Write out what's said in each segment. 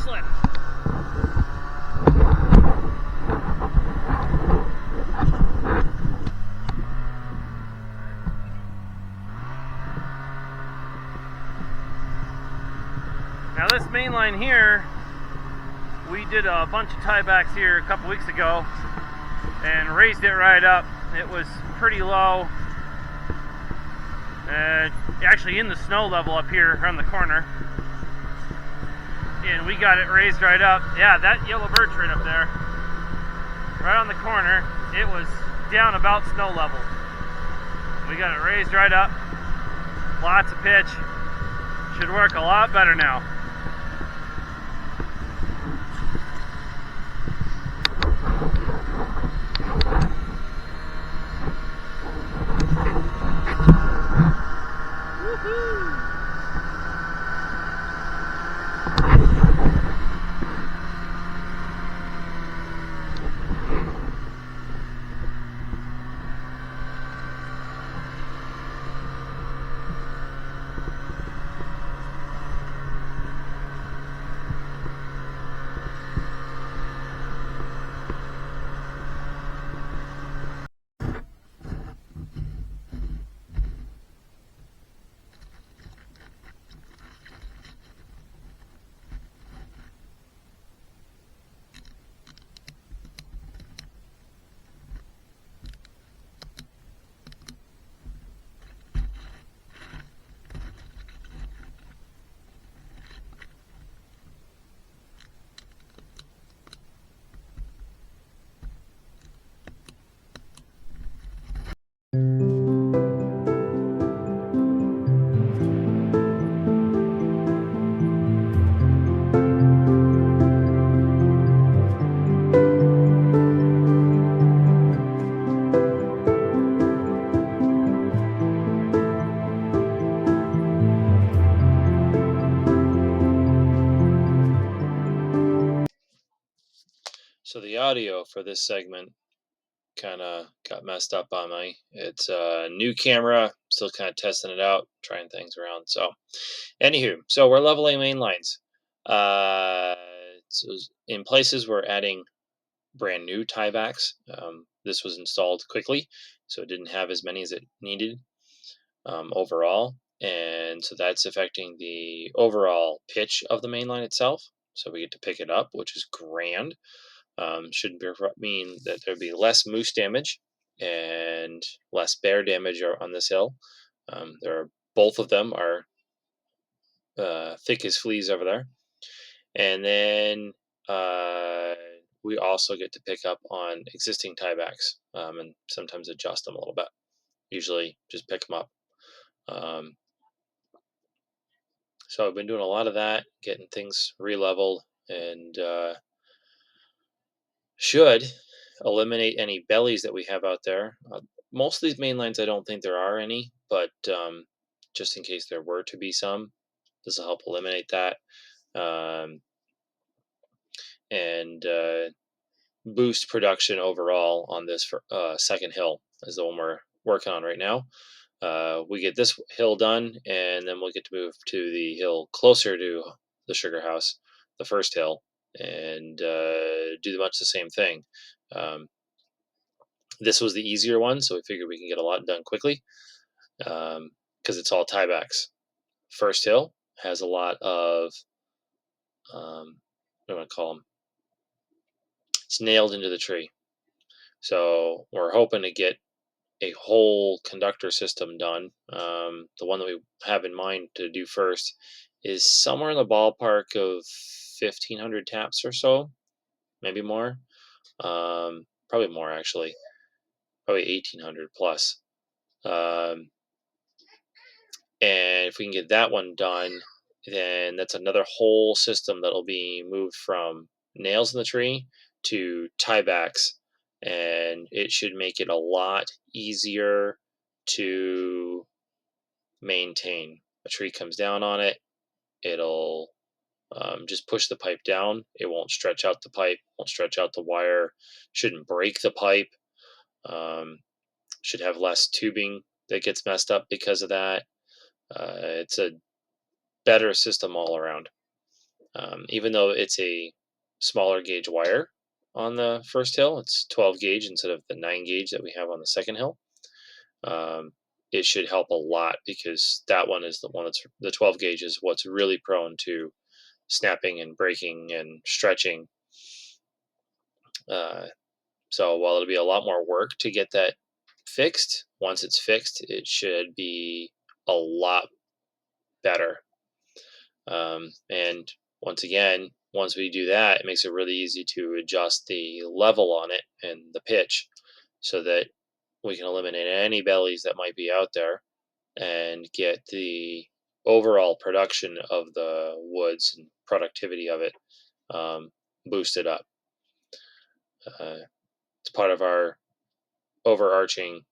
slip. Now this main line here, we did a bunch of tiebacks here a couple weeks ago and raised it right up. It was pretty low, actually in the snow level up here around the corner, and we got it raised right up. Yeah, that yellow birch right up there, right on the corner, it was down about snow level. We got it raised right up, lots of pitch, should work a lot better now. So the audio for this segment kind of got messed up on me. It's a new camera, still kind of testing it out, trying things around. So, anywho, so we're leveling main lines. So in places we're adding brand new tiebacks. This was installed quickly, so it didn't have as many as it needed overall, and so that's affecting the overall pitch of the main line itself. So we get to pick it up, which is grand. Should mean that there'd be less moose damage and less bear damage on this hill. Both of them are thick as fleas over there, and then we also get to pick up on existing tiebacks and sometimes adjust them a little bit. Usually, just pick them up. So I've been doing a lot of that, getting things re-leveled, and should eliminate any bellies that we have out there. Most of these main lines, I don't think there are any, but just in case there were to be some, this will help eliminate that and boost production overall on this second hill, is the one we're working on right now. We get this hill done, and then we'll get to move to the hill closer to the sugar house, the first hill, and do much the same thing. This was the easier one, so we figured we can get a lot done quickly because it's all tiebacks. First hill has a lot of, what do I want to call them? It's nailed into the tree. So we're hoping to get a whole conductor system done. The one that we have in mind to do first is somewhere in the ballpark of 1,500 taps or so, maybe more. Probably more, actually. Probably 1,800 plus. And if we can get that one done, then that's another whole system that'll be moved from nails in the tree to tiebacks, and it should make it a lot easier to maintain. A tree comes down on it, it'll just push the pipe down. It won't stretch out the pipe, won't stretch out the wire, shouldn't break the pipe, should have less tubing that gets messed up because of that. It's a better system all around. Even though it's a smaller gauge wire on the first hill, it's 12 gauge instead of the 9 gauge that we have on the second hill. Um, it should help a lot because that one is the one that's the 12 gauge is what's really prone to snapping and breaking and stretching. Uh, so while it'll be a lot more work to get that fixed, once it's fixed, it should be a lot better. And once again, once we do that, it makes it really easy to adjust the level on it and the pitch so that we can eliminate any bellies that might be out there and get the overall production of the woods and productivity of it boosted up. It's part of our overarching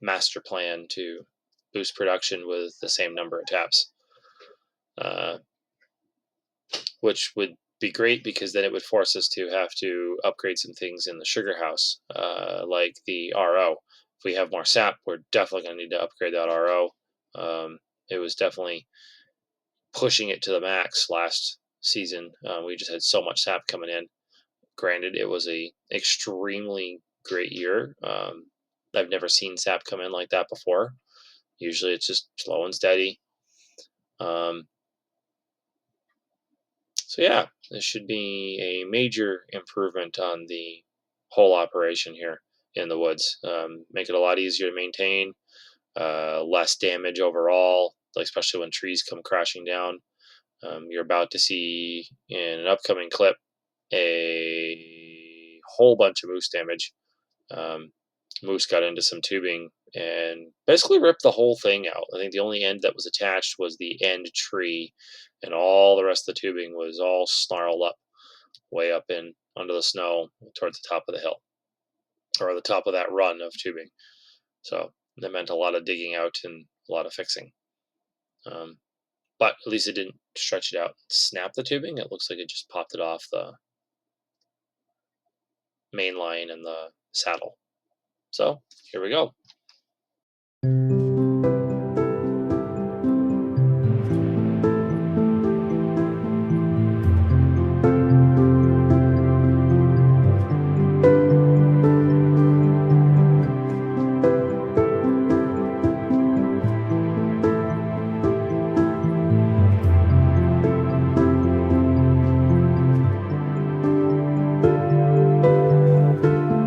master plan to boost production with the same number of taps, uh, which would be great because then it would force us to have to upgrade some things in the sugar house, like the RO. If we have more sap, we're definitely going to need to upgrade that RO. It was definitely pushing it to the max last season. We just had so much sap coming in. Granted, it was a extremely great year. I've never seen sap come in like that before. Usually, it's just slow and steady. Um, so yeah, this should be a major improvement on the whole operation here in the woods. Make it a lot easier to maintain, less damage overall, like especially when trees come crashing down. You're about to see in an upcoming clip a whole bunch of moose damage. Um, Moose got into some tubing and basically ripped the whole thing out. I think the only end that was attached was the end tree, and all the rest of the tubing was all snarled up way up in under the snow towards the top of the hill or the top of that run of tubing. So that meant a lot of digging out and a lot of fixing. Um, but at least it didn't stretch it out, snap the tubing. It looks like it just popped it off the main line and the saddle. So here we go.